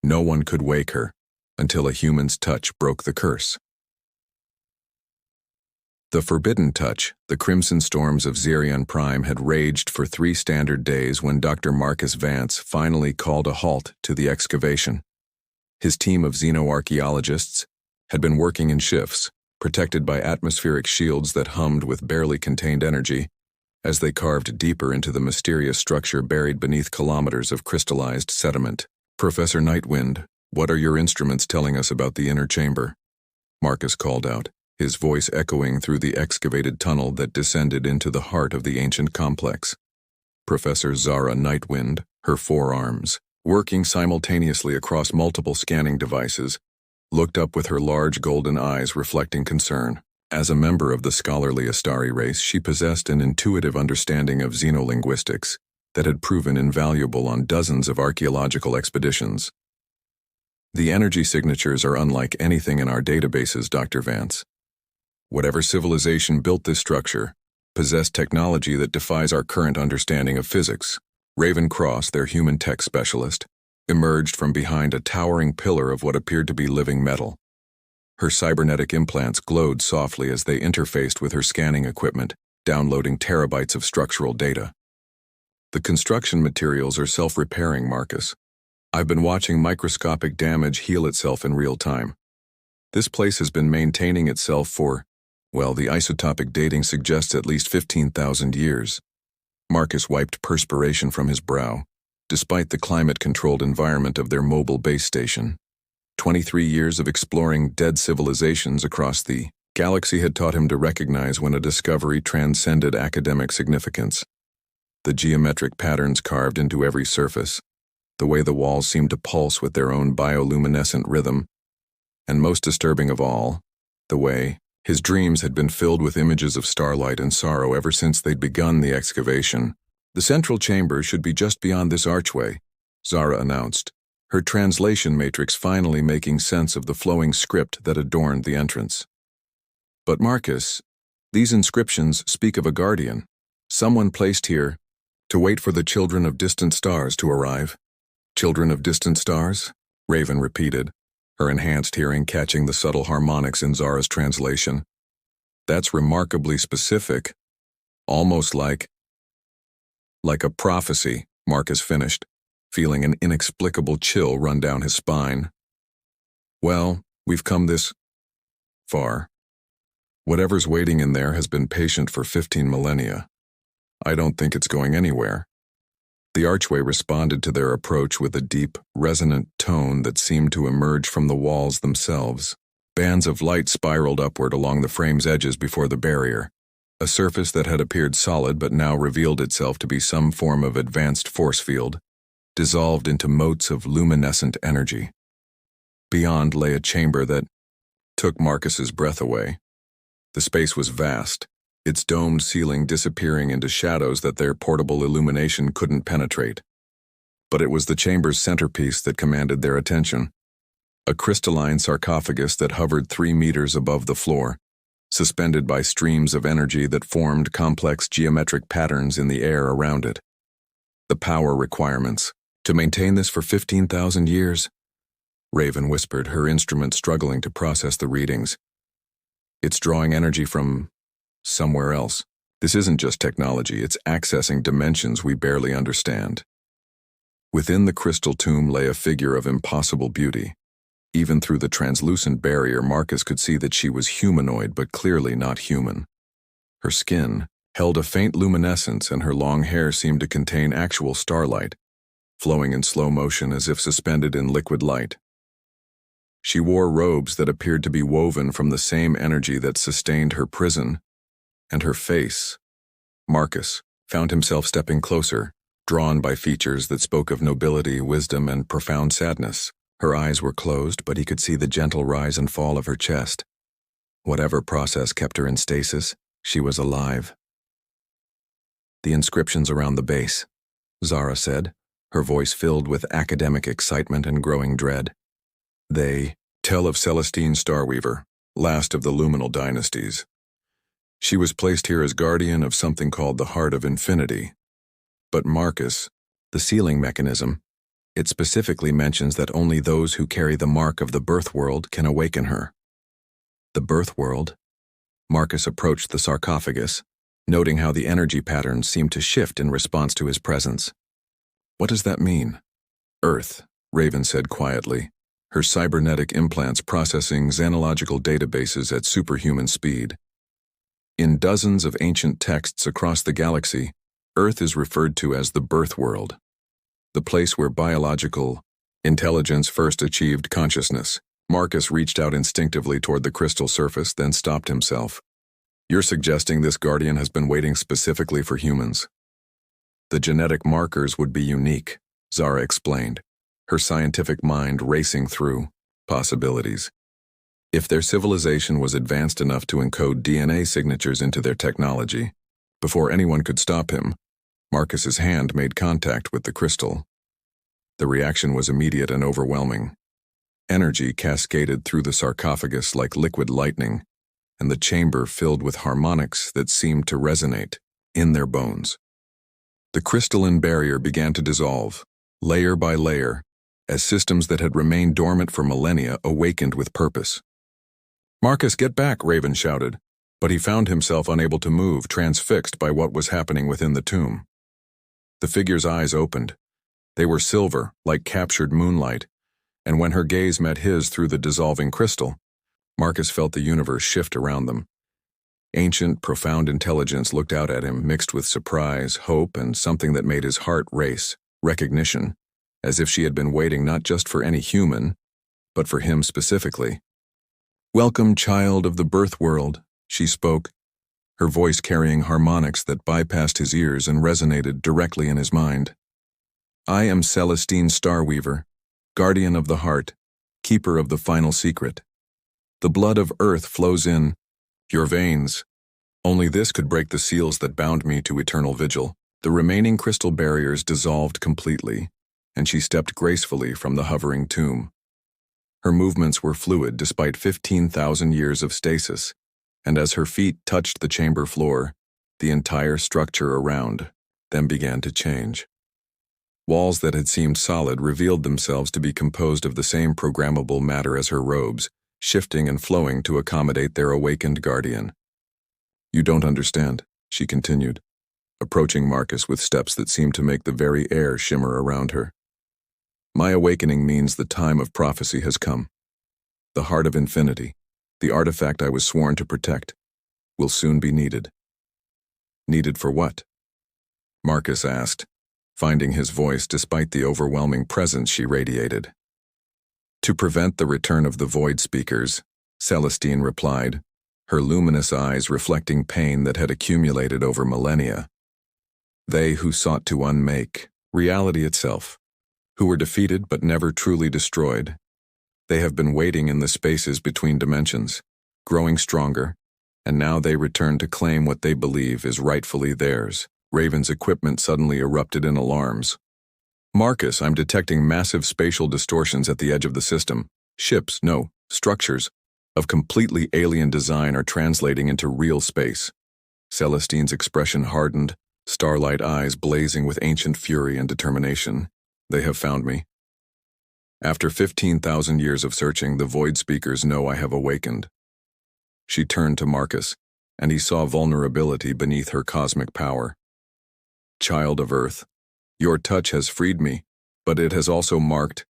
No one could wake her until a human's touch broke the curse. The forbidden touch, the crimson storms of Xerion Prime had raged for 3 standard days when Dr. Marcus Vance finally called a halt to the excavation. His team of xenoarchaeologists had been working in shifts, protected by atmospheric shields that hummed with barely contained energy, as they carved deeper into the mysterious structure buried beneath kilometers of crystallized sediment. "Professor Nightwind, what are your instruments telling us about the inner chamber?" Marcus called out, his voice echoing through the excavated tunnel that descended into the heart of the ancient complex. Professor Zara Nightwind, her forearms, working simultaneously across multiple scanning devices, looked up with her large golden eyes reflecting concern. As a member of the scholarly Astari race, she possessed an intuitive understanding of xenolinguistics that had proven invaluable on dozens of archaeological expeditions. "The energy signatures are unlike anything in our databases, Dr. Vance. Whatever civilization built this structure possessed technology that defies our current understanding of physics." Raven Cross, their human tech specialist, emerged from behind a towering pillar of what appeared to be living metal. Her cybernetic implants glowed softly as they interfaced with her scanning equipment, downloading terabytes of structural data. "The construction materials are self-repairing, Marcus. I've been watching microscopic damage heal itself in real time. This place has been maintaining itself for, well, the isotopic dating suggests at least 15,000 years. Marcus wiped perspiration from his brow, despite the climate-controlled environment of their mobile base station. 23 years of exploring dead civilizations across the galaxy had taught him to recognize when a discovery transcended academic significance. The geometric patterns carved into every surface, the way the walls seemed to pulse with their own bioluminescent rhythm, and most disturbing of all, the way his dreams had been filled with images of starlight and sorrow ever since they'd begun the excavation. "The central chamber should be just beyond this archway," Zara announced, her translation matrix finally making sense of the flowing script that adorned the entrance. "But Marcus, these inscriptions speak of a guardian, someone placed here to wait for the children of distant stars to arrive." "Children of distant stars?" Raven repeated, her enhanced hearing catching the subtle harmonics in Zara's translation. "That's remarkably specific, almost like a prophecy," Marcus finished, feeling an inexplicable chill run down his spine. "Well, we've come this far. Whatever's waiting in there has been patient for 15 millennia. I don't think it's going anywhere." The archway responded to their approach with a deep, resonant tone that seemed to emerge from the walls themselves. Bands of light spiraled upward along the frame's edges before the barrier, a surface that had appeared solid but now revealed itself to be some form of advanced force field, dissolved into motes of luminescent energy. Beyond lay a chamber that took Marcus's breath away. The space was vast, its domed ceiling disappearing into shadows that their portable illumination couldn't penetrate. But it was the chamber's centerpiece that commanded their attention. A crystalline sarcophagus that hovered 3 meters above the floor, suspended by streams of energy that formed complex geometric patterns in the air around it. "The power requirements. To maintain this for 15,000 years?" Raven whispered, her instrument struggling to process the readings. "It's drawing energy from somewhere else. This isn't just technology, it's accessing dimensions we barely understand." Within the crystal tomb lay a figure of impossible beauty. Even through the translucent barrier, Marcus could see that she was humanoid but clearly not human. Her skin held a faint luminescence and her long hair seemed to contain actual starlight, flowing in slow motion as if suspended in liquid light. She wore robes that appeared to be woven from the same energy that sustained her prison, and her face. Marcus found himself stepping closer, drawn by features that spoke of nobility, wisdom, and profound sadness. Her eyes were closed, but he could see the gentle rise and fall of her chest. Whatever process kept her in stasis, she was alive. "The inscriptions around the base," Zara said, her voice filled with academic excitement and growing dread. "They tell of Celestine Starweaver, last of the luminal dynasties. She was placed here as guardian of something called the Heart of Infinity. But Marcus, the sealing mechanism, It specifically mentions that only those who carry the mark of the birth world can awaken her. The birth world? Marcus approached the sarcophagus, noting how the energy patterns seemed to shift in response to his presence. What does that mean? Earth, Raven said quietly, her cybernetic implants processing xenological databases at superhuman speed. In dozens of ancient texts across the galaxy, Earth is referred to as the birth world, the place where biological intelligence first achieved consciousness. Marcus reached out instinctively toward the crystal surface, then stopped himself. You're suggesting this guardian has been waiting specifically for humans? The genetic markers would be unique, Zara explained, her scientific mind racing through possibilities. If their civilization was advanced enough to encode DNA signatures into their technology, before anyone could stop him, Marcus's hand made contact with the crystal. The reaction was immediate and overwhelming. Energy cascaded through the sarcophagus like liquid lightning, and the chamber filled with harmonics that seemed to resonate in their bones. The crystalline barrier began to dissolve, layer by layer, as systems that had remained dormant for millennia awakened with purpose. "Marcus, get back," Raven shouted, but he found himself unable to move, transfixed by what was happening within the tomb. The figure's eyes opened. They were silver, like captured moonlight, and when her gaze met his through the dissolving crystal, Marcus felt the universe shift around them. Ancient, profound intelligence looked out at him, mixed with surprise, hope, and something that made his heart race, recognition, as if she had been waiting not just for any human, but for him specifically. "Welcome, child of the birth world," she spoke, her voice carrying harmonics that bypassed his ears and resonated directly in his mind. "I am Celestine Starweaver, guardian of the heart, keeper of the final secret. The blood of earth flows in your veins. Only this could break the seals that bound me to eternal vigil." The remaining crystal barriers dissolved completely, and she stepped gracefully from the hovering tomb. Her movements were fluid despite 15,000 years of stasis, and as her feet touched the chamber floor, the entire structure around them began to change. Walls that had seemed solid revealed themselves to be composed of the same programmable matter as her robes, shifting and flowing to accommodate their awakened guardian. "You don't understand," she continued, approaching Marcus with steps that seemed to make the very air shimmer around her. "My awakening means the time of prophecy has come. The heart of infinity, the artifact I was sworn to protect, will soon be needed." "Needed for what?" Marcus asked, finding his voice despite the overwhelming presence she radiated. "To prevent the return of the void speakers," Celestine replied, her luminous eyes reflecting pain that had accumulated over millennia. "They who sought to unmake reality itself, who were defeated but never truly destroyed. They have been waiting in the spaces between dimensions, growing stronger, and now they return to claim what they believe is rightfully theirs." Raven's equipment suddenly erupted in alarms. "Marcus, I'm detecting massive spatial distortions at the edge of the system. Ships, no, structures, of completely alien design are translating into real space." Celestine's expression hardened, starlight eyes blazing with ancient fury and determination. "They have found me. After 15,000 years of searching, the void speakers know I have awakened." She turned to Marcus, and he saw vulnerability beneath her cosmic power. "Child of Earth, your touch has freed me, but it has also marked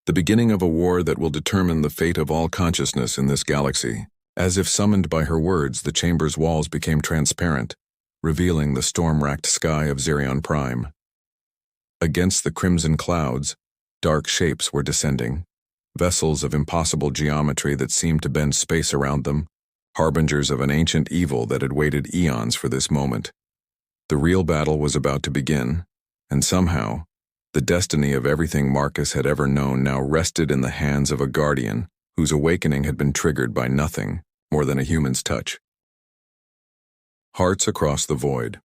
the beginning of a war that will determine the fate of all consciousness in this galaxy." As if summoned by her words, the chamber's walls became transparent, revealing the storm-racked sky of Zerion Prime. Against the crimson clouds, dark shapes were descending, vessels of impossible geometry that seemed to bend space around them, harbingers of an ancient evil that had waited eons for this moment. The real battle was about to begin, and somehow, the destiny of everything Marcus had ever known now rested in the hands of a guardian whose awakening had been triggered by nothing more than a human's touch. Hearts across the void.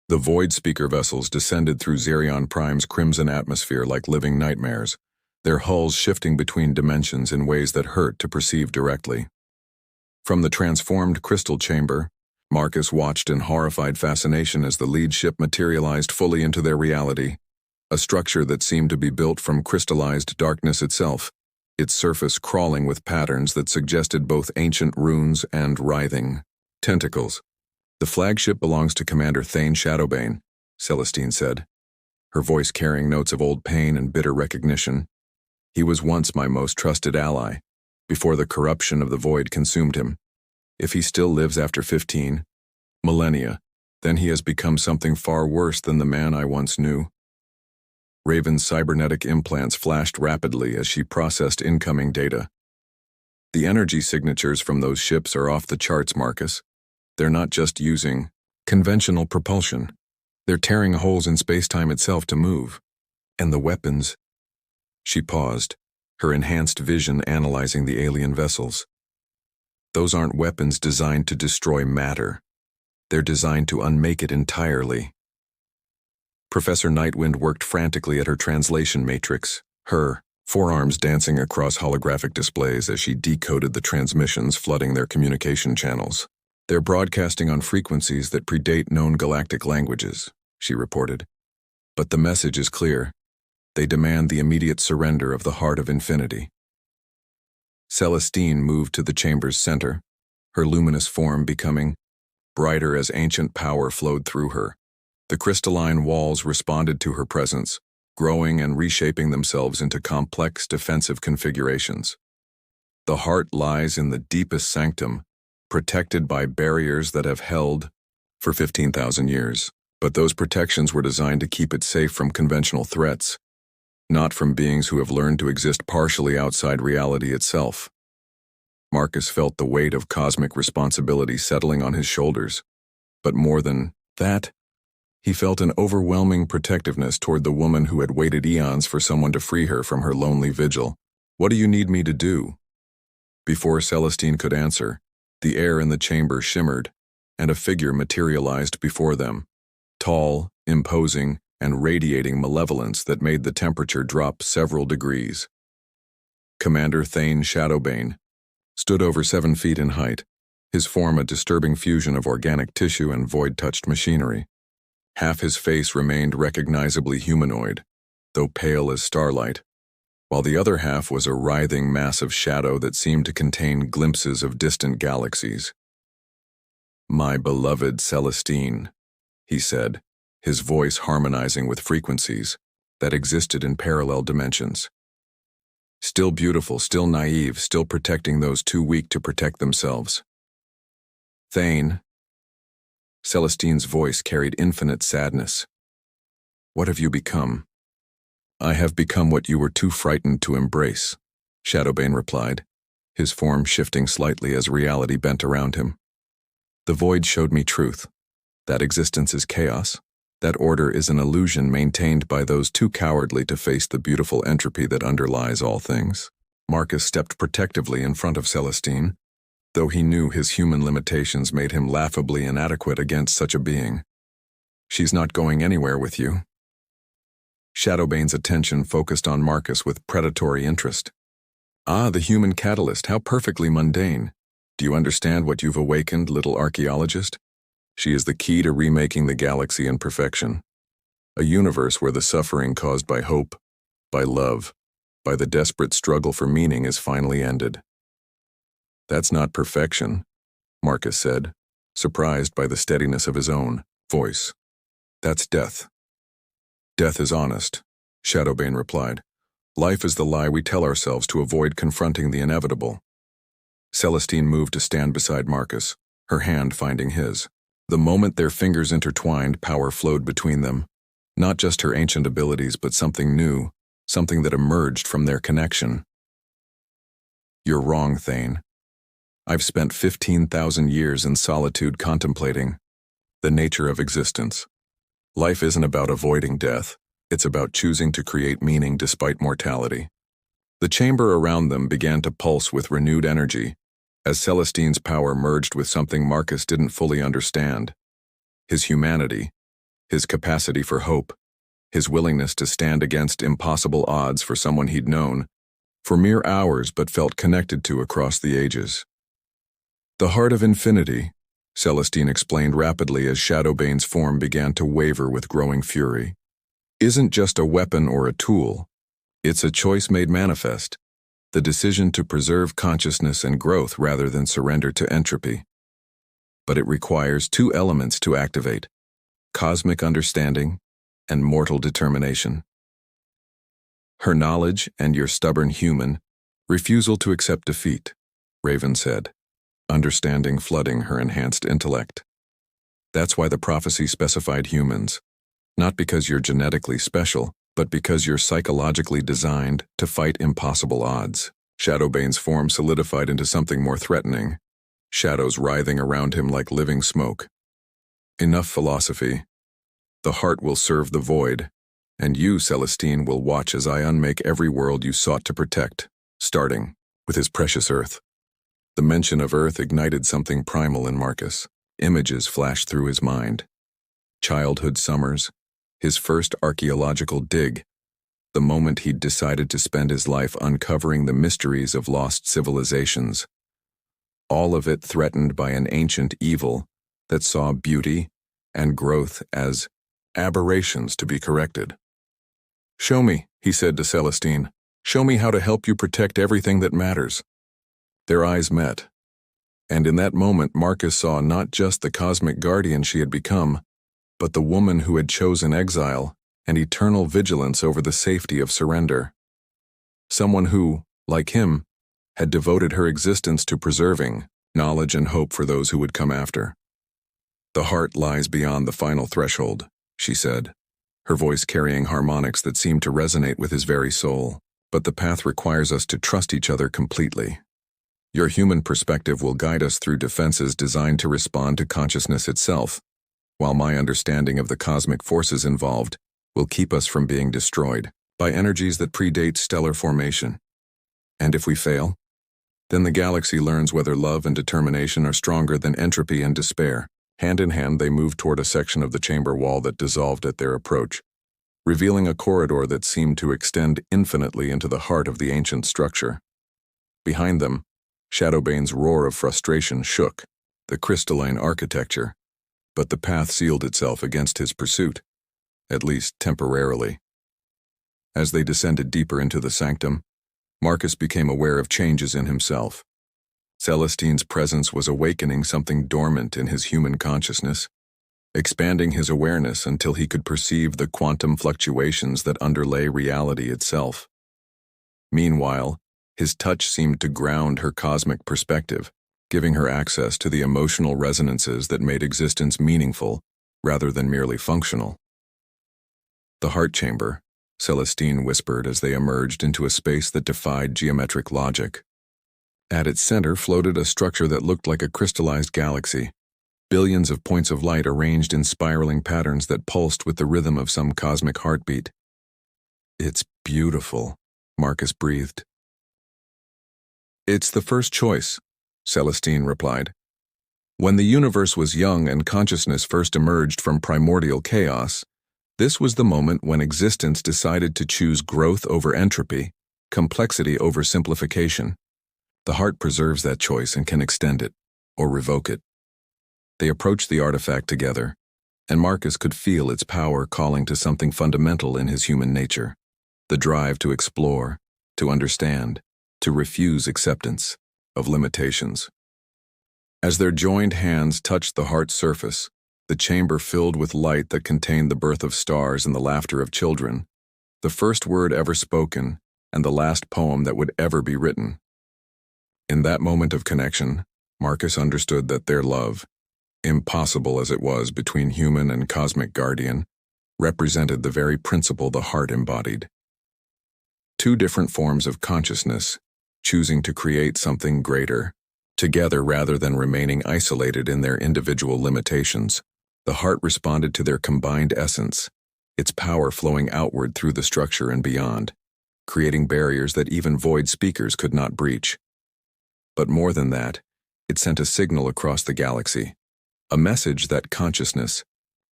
The void speaker vessels descended through Zerion Prime's crimson atmosphere like living nightmares, their hulls shifting between dimensions in ways that hurt to perceive directly. From the transformed crystal chamber, Marcus watched in horrified fascination as the lead ship materialized fully into their reality, a structure that seemed to be built from crystallized darkness itself, its surface crawling with patterns that suggested both ancient runes and writhing tentacles. "The flagship belongs to Commander Thane Shadowbane," Celestine said, her voice carrying notes of old pain and bitter recognition. "He was once my most trusted ally, before the corruption of the void consumed him. If he still lives after 15 millennia, then he has become something far worse than the man I once knew." Raven's cybernetic implants flashed rapidly as she processed incoming data. "The energy signatures from those ships are off the charts, Marcus. They're not just using conventional propulsion. They're tearing holes in space-time itself to move. And the weapons—" She paused, her enhanced vision analyzing the alien vessels. "Those aren't weapons designed to destroy matter. They're designed to unmake it entirely." Professor Nightwind worked frantically at her translation matrix, her forearms dancing across holographic displays as she decoded the transmissions flooding their communication channels. "They're broadcasting on frequencies that predate known galactic languages," she reported. "But the message is clear. They demand the immediate surrender of the heart of infinity." Celestine moved to the chamber's center, her luminous form becoming brighter as ancient power flowed through her. The crystalline walls responded to her presence, growing and reshaping themselves into complex defensive configurations. "The heart lies in the deepest sanctum, protected by barriers that have held for 15,000 years. But those protections were designed to keep it safe from conventional threats, not from beings who have learned to exist partially outside reality itself." Marcus felt the weight of cosmic responsibility settling on his shoulders. But more than that, he felt an overwhelming protectiveness toward the woman who had waited eons for someone to free her from her lonely vigil. "What do you need me to do?" Before Celestine could answer, the air in the chamber shimmered, and a figure materialized before them, tall, imposing, and radiating malevolence that made the temperature drop several degrees. Commander Thane Shadowbane stood over 7 feet in height, his form a disturbing fusion of organic tissue and void-touched machinery. Half his face remained recognizably humanoid, though pale as starlight, while the other half was a writhing mass of shadow that seemed to contain glimpses of distant galaxies. "My beloved Celestine," he said, his voice harmonizing with frequencies that existed in parallel dimensions. "Still beautiful, still naive, still protecting those too weak to protect themselves." "Thane." Celestine's voice carried infinite sadness. "What have you become?" "I have become what you were too frightened to embrace," Shadowbane replied, his form shifting slightly as reality bent around him. "The void showed me truth. That existence is chaos. That order is an illusion maintained by those too cowardly to face the beautiful entropy that underlies all things." Marcus stepped protectively in front of Celestine, though he knew his human limitations made him laughably inadequate against such a being. "She's not going anywhere with you." Shadowbane's attention focused on Marcus with predatory interest. "Ah, the human catalyst, how perfectly mundane. Do you understand what you've awakened, little archaeologist? She is the key to remaking the galaxy in perfection. A universe where the suffering caused by hope, by love, by the desperate struggle for meaning is finally ended." "That's not perfection," Marcus said, surprised by the steadiness of his own voice. "That's death." "Death is honest," Shadowbane replied. "Life is the lie we tell ourselves to avoid confronting the inevitable." Celestine moved to stand beside Marcus, her hand finding his. The moment their fingers intertwined, power flowed between them. Not just her ancient abilities, but something new, something that emerged from their connection. "You're wrong, Thane. I've spent 15,000 years in solitude contemplating the nature of existence. Life isn't about avoiding death, it's about choosing to create meaning despite mortality." The chamber around them began to pulse with renewed energy, as Celestine's power merged with something Marcus didn't fully understand. His humanity, his capacity for hope, his willingness to stand against impossible odds for someone he'd known for mere hours but felt connected to across the ages. "The heart of infinity," Celestine explained rapidly as Shadowbane's form began to waver with growing fury. isn't just a weapon or a tool. It's a choice made manifest, the decision to preserve consciousness and growth rather than surrender to entropy. But it requires two elements to activate: cosmic understanding and mortal determination. Her knowledge and your stubborn human refusal to accept defeat, Raven said, understanding flooding her enhanced intellect. That's why the prophecy specified humans, not because you're genetically special, but because you're psychologically designed to fight impossible odds. Shadowbane's form solidified into something more threatening, shadows writhing around him like living smoke. Enough philosophy. The heart will serve the void, and you, Celestine, will watch as I unmake every world you sought to protect, starting with his precious Earth. The mention of Earth ignited something primal in Marcus. Images flashed through his mind. Childhood summers, his first archaeological dig, the moment he'd decided to spend his life uncovering the mysteries of lost civilizations. All of it threatened by an ancient evil that saw beauty and growth as aberrations to be corrected. "Show me," he said to Celestine. "Show me how to help you protect everything that matters." Their eyes met, and in that moment Marcus saw not just the cosmic guardian she had become, but the woman who had chosen exile and eternal vigilance over the safety of surrender. Someone who, like him, had devoted her existence to preserving knowledge and hope for those who would come after. "The heart lies beyond the final threshold," she said, her voice carrying harmonics that seemed to resonate with his very soul. "But the path requires us to trust each other completely. Your human perspective will guide us through defenses designed to respond to consciousness itself, while my understanding of the cosmic forces involved will keep us from being destroyed by energies that predate stellar formation. And if we fail, then the galaxy learns whether love and determination are stronger than entropy and despair." Hand in hand, they moved toward a section of the chamber wall that dissolved at their approach, revealing a corridor that seemed to extend infinitely into the heart of the ancient structure. Behind them, Shadowbane's roar of frustration shook the crystalline architecture, but the path sealed itself against his pursuit, at least temporarily. As they descended deeper into the sanctum, Marcus became aware of changes in himself. Celestine's presence was awakening something dormant in his human consciousness, expanding his awareness until he could perceive the quantum fluctuations that underlay reality itself. Meanwhile, his touch seemed to ground her cosmic perspective, giving her access to the emotional resonances that made existence meaningful rather than merely functional. "The heart chamber," Celestine whispered as they emerged into a space that defied geometric logic. At its center floated a structure that looked like a crystallized galaxy, billions of points of light arranged in spiraling patterns that pulsed with the rhythm of some cosmic heartbeat. "It's beautiful," Marcus breathed. "It's the first choice," Celestine replied. "When the universe was young and consciousness first emerged from primordial chaos, this was the moment when existence decided to choose growth over entropy, complexity over simplification. The heart preserves that choice and can extend it, or revoke it." They approached the artifact together, and Marcus could feel its power calling to something fundamental in his human nature: the drive to explore, to understand, to refuse acceptance of limitations. As their joined hands touched the heart's surface, the chamber filled with light that contained the birth of stars and the laughter of children, the first word ever spoken and the last poem that would ever be written. In that moment of connection, Marcus understood that their love, impossible as it was between human and cosmic guardian, represented the very principle the heart embodied. Two different forms of consciousness, choosing to create something greater, together rather than remaining isolated in their individual limitations. The heart responded to their combined essence, its power flowing outward through the structure and beyond, creating barriers that even void speakers could not breach. But more than that, it sent a signal across the galaxy, a message that consciousness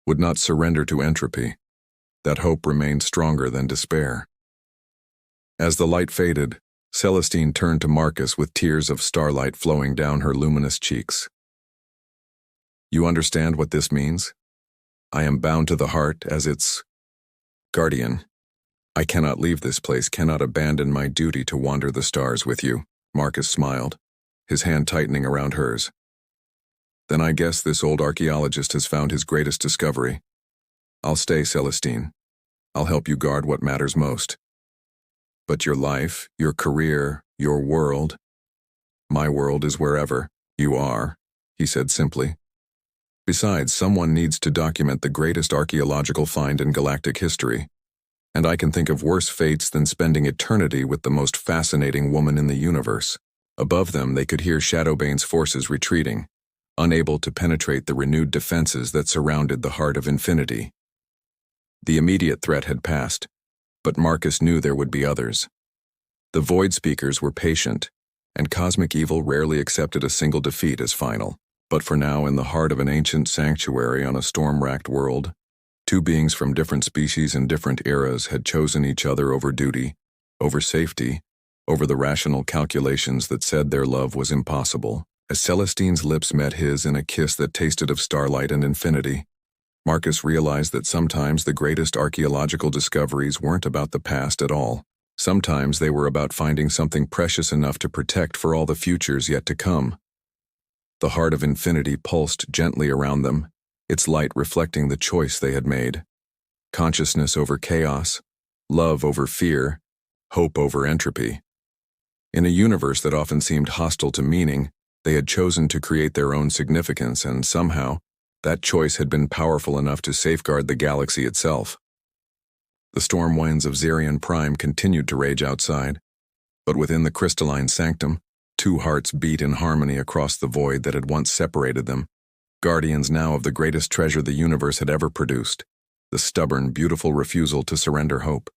would not surrender to entropy, that hope remained stronger than despair. As the light faded, Celestine turned to Marcus with tears of starlight flowing down her luminous cheeks. "You understand what this means? I am bound to the heart as its Guardian, I cannot leave this place, cannot abandon my duty to wander the stars with you. Marcus smiled, his hand tightening around hers. Then I guess this old archaeologist has found his greatest discovery. I'll stay, Celestine. I'll help you guard what matters most. But your life, your career, your world, my world is wherever you are, he said simply. Besides, someone needs to document the greatest archaeological find in galactic history, and I can think of worse fates than spending eternity with the most fascinating woman in the universe. Above them, they could hear Shadowbane's forces retreating, unable to penetrate the renewed defenses that surrounded the heart of infinity. The immediate threat had passed, but Marcus knew there would be others. The Void Speakers were patient, and cosmic evil rarely accepted a single defeat as final. But for now, in the heart of an ancient sanctuary on a storm-racked world, two beings from different species and different eras had chosen each other over duty, over safety, over the rational calculations that said their love was impossible. As Celestine's lips met his in a kiss that tasted of starlight and infinity, Marcus realized that sometimes the greatest archaeological discoveries weren't about the past at all. Sometimes they were about finding something precious enough to protect for all the futures yet to come. The heart of infinity pulsed gently around them, its light reflecting the choice they had made. Consciousness over chaos, love over fear, hope over entropy. In a universe that often seemed hostile to meaning, they had chosen to create their own significance, and somehow, that choice had been powerful enough to safeguard the galaxy itself. The storm winds of Zerion Prime continued to rage outside, but within the crystalline sanctum, two hearts beat in harmony across the void that had once separated them, guardians now of the greatest treasure the universe had ever produced, the stubborn, beautiful refusal to surrender hope.